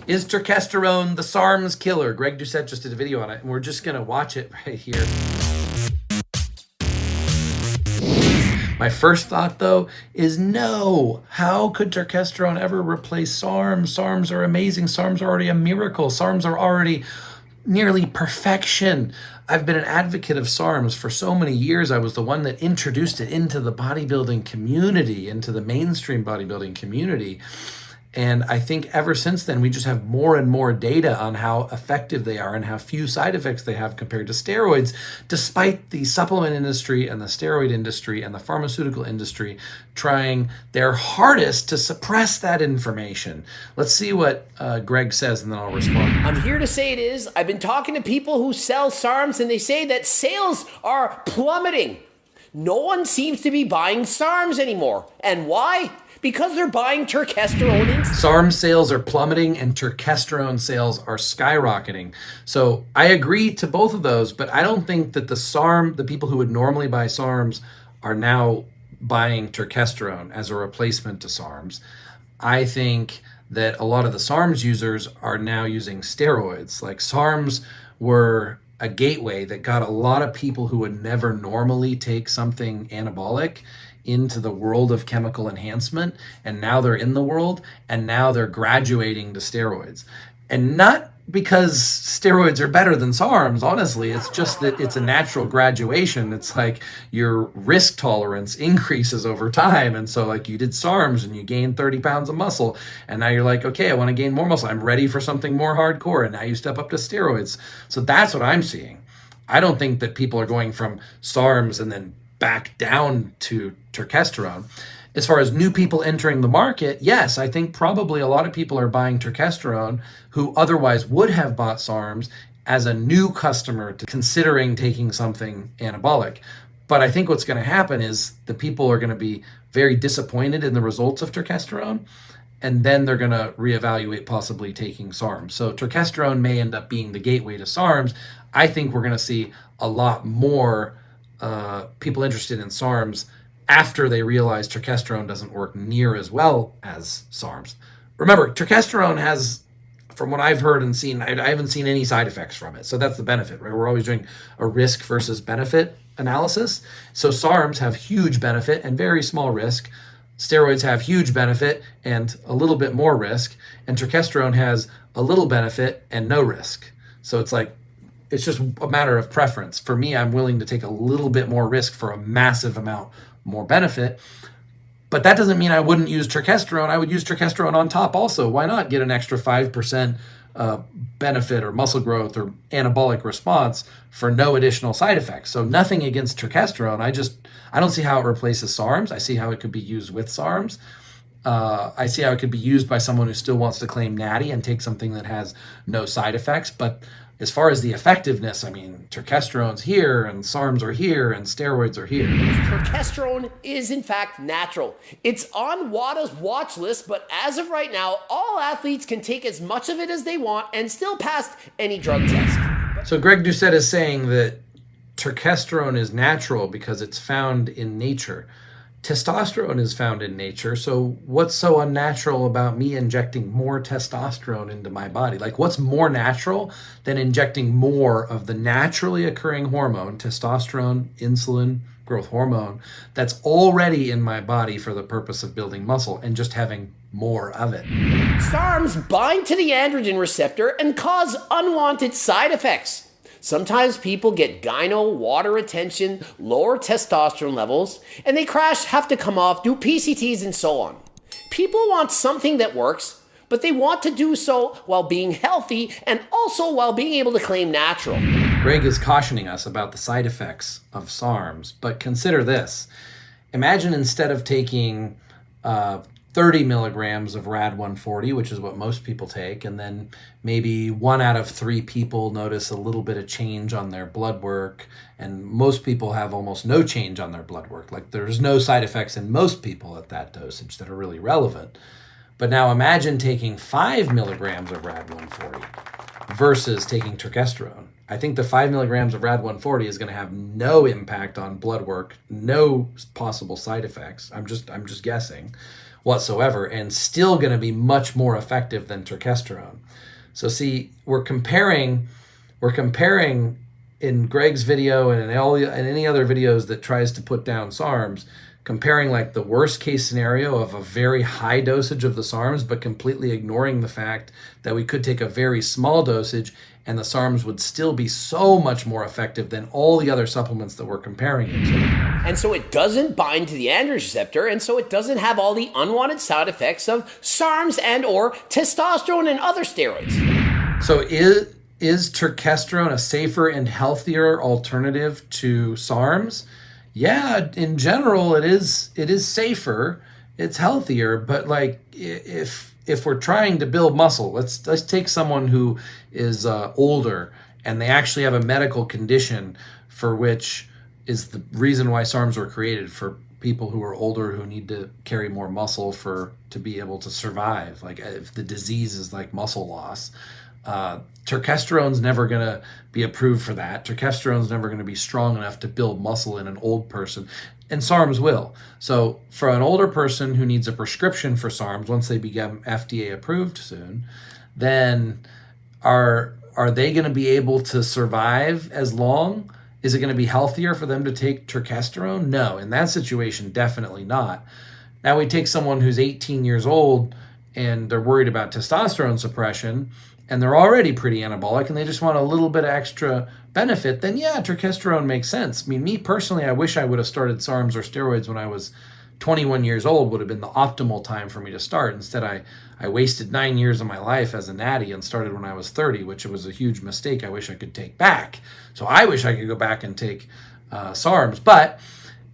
Is testosterone the SARMS killer? Greg Doucette just did a video on it, and we're just going to watch it right here. My first thought, though, is no. How could testosterone ever replace SARMs? SARMs are amazing. SARMs are already a miracle. SARMs are already nearly perfection. I've been an advocate of SARMs for so many years. I was the one that introduced it into the bodybuilding community, into the mainstream bodybuilding community. And I think ever since then, we just have more and more data on how effective they are and how few side effects they have compared to steroids, despite the supplement industry and the steroid industry and the pharmaceutical industry trying their hardest to suppress that information. Let's see what Greg says, and then I'll respond. I'm here to say it is. I've been talking to people who sell SARMs, and they say that sales are plummeting. No one seems to be buying SARMs anymore. And why? Because they're buying testosterone. SARM sales are plummeting and testosterone sales are skyrocketing. So I agree to both of those, but I don't think that the people who would normally buy SARMs are now buying testosterone as a replacement to SARMs. I think that a lot of the SARMs users are now using steroids. Like SARMs were a gateway that got a lot of people who would never normally take something anabolic into the world of chemical enhancement, and now they're in the world, and now they're graduating to steroids. And not because steroids are better than SARMs, honestly, it's just that it's a natural graduation. It's like your risk tolerance increases over time. And so like you did SARMs and you gained 30 pounds of muscle, and now you're like, okay, I want to gain more muscle. I'm ready for something more hardcore. And now you step up to steroids. So that's what I'm seeing. I don't think that people are going from SARMs and then back down to testosterone. As far as new people entering the market, yes, I think probably a lot of people are buying testosterone who otherwise would have bought SARMs as a new customer to considering taking something anabolic. But I think what's going to happen is the people are going to be very disappointed in the results of testosterone, and then they're going to reevaluate possibly taking SARMs. So testosterone may end up being the gateway to SARMs. I think we're going to see a lot more people interested in SARMs after they realize testosterone doesn't work near as well as SARMs. Remember, testosterone has, from what I've heard and seen, I haven't seen any side effects from it. So that's the benefit, right? We're always doing a risk versus benefit analysis. So SARMs have huge benefit and very small risk. Steroids have huge benefit and a little bit more risk. And testosterone has a little benefit and no risk. So it's like, it's just a matter of preference. For me, I'm willing to take a little bit more risk for a massive amount more benefit. But that doesn't mean I wouldn't use testosterone. I would use testosterone on top also. Why not get an extra 5% benefit or muscle growth or anabolic response for no additional side effects? So nothing against testosterone. I don't see how it replaces SARMs. I see how it could be used with SARMs. I see how it could be used by someone who still wants to claim natty and take something that has no side effects. But as far as the effectiveness, I mean, testosterone's here and SARMs are here and steroids are here. Testosterone is in fact natural. It's on WADA's watch list, but as of right now, all athletes can take as much of it as they want and still pass any drug test. So Greg Doucette is saying that testosterone is natural because it's found in nature. Testosterone is found in nature, so what's so unnatural about me injecting more testosterone into my body? Like, what's more natural than injecting more of the naturally occurring hormone, testosterone, insulin, growth hormone, that's already in my body for the purpose of building muscle and just having more of it? SARMs bind to the androgen receptor and cause unwanted side effects. Sometimes people get gyno, water retention, lower testosterone levels, and they crash, have to come off, do PCTs, and so on. People want something that works, but they want to do so while being healthy and also while being able to claim natural. Greg is cautioning us about the side effects of SARMs, but consider this. Imagine instead of taking 30 milligrams of RAD140, which is what most people take, and then maybe 1 out of 3 people notice a little bit of change on their blood work, and most people have almost no change on their blood work. Like, there's no side effects in most people at that dosage that are really relevant. But now imagine taking 5 milligrams of RAD140 versus taking testosterone. I think the 5 milligrams of RAD140 is going to have no impact on blood work, no possible side effects. I'm just guessing. whatsoever, and still going to be much more effective than turkesterone. So see, we're comparing in Greg's video and in any other videos that tries to put down SARMs, comparing like the worst case scenario of a very high dosage of the SARMs, but completely ignoring the fact that we could take a very small dosage and the SARMs would still be so much more effective than all the other supplements that we're comparing it to. And so it doesn't bind to the androgen receptor, and so it doesn't have all the unwanted side effects of SARMs and or testosterone and other steroids. So is turkesterone a safer and healthier alternative to SARMs? Yeah, in general, it is safer, it's healthier, but like if we're trying to build muscle, let's take someone who is older and they actually have a medical condition for which is the reason why SARMs were created, for people who are older who need to carry more muscle to be able to survive. Like if the disease is like muscle loss, turkesterone's never going to be approved for that. Turkesterone's never going to be strong enough to build muscle in an old person, and SARMs will. So for an older person who needs a prescription for SARMs, once they become FDA approved soon, then are they going to be able to survive as long? Is it going to be healthier for them to take turkesterone? No, in that situation, definitely not. Now we take someone who's 18 years old and they're worried about testosterone suppression, and they're already pretty anabolic and they just want a little bit of extra benefit, then yeah, turkesterone makes sense. I mean, me personally, I wish I would have started SARMs or steroids when I was 21 years old, would have been the optimal time for me to start. Instead, I wasted 9 years of my life as a natty and started when I was 30, which was a huge mistake I wish I could take back. So I wish I could go back and take SARMs. But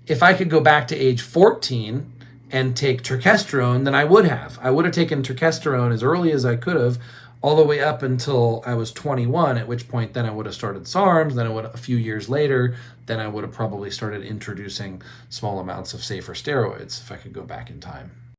if I could go back to age 14 and take turkesterone, then I would have. I would have taken turkesterone as early as I could have, all the way up until I was 21, at which point then I would have started SARMs, then a few years later, then I would have probably started introducing small amounts of safer steroids if I could go back in time.